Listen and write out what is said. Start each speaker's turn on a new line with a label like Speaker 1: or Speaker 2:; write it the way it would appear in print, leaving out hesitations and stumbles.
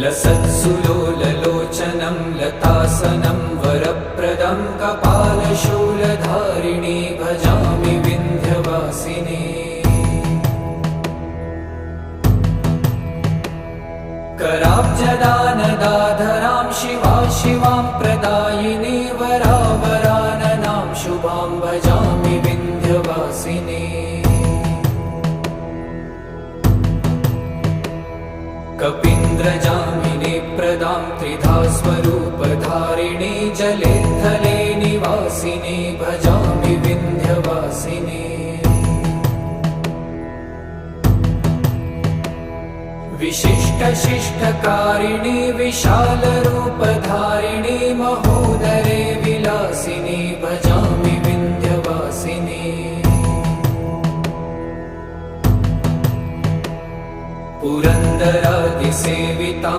Speaker 1: लसत्सुलोललोचनं लतासनं वरप्रदं कपालशूलधारिणी भजामि विन्ध्यवासिनी। कराब्जदानदाधरां शिवा शिवां प्रदायिनी वरावराननां शुभां भजामि विन्ध्यवासिनी। कपीन्द्रजामिनी प्रदां त्रिधा स्वरूपधारिणी जले थले निवासिनी भजामि विन्ध्यवासिनी। विशिष्टशिष्टकारिणी विशालरूपधारिणी महोदरे विलासिनी भजामि विन्ध्यवासिनी। पुरन्दरादिसेवितां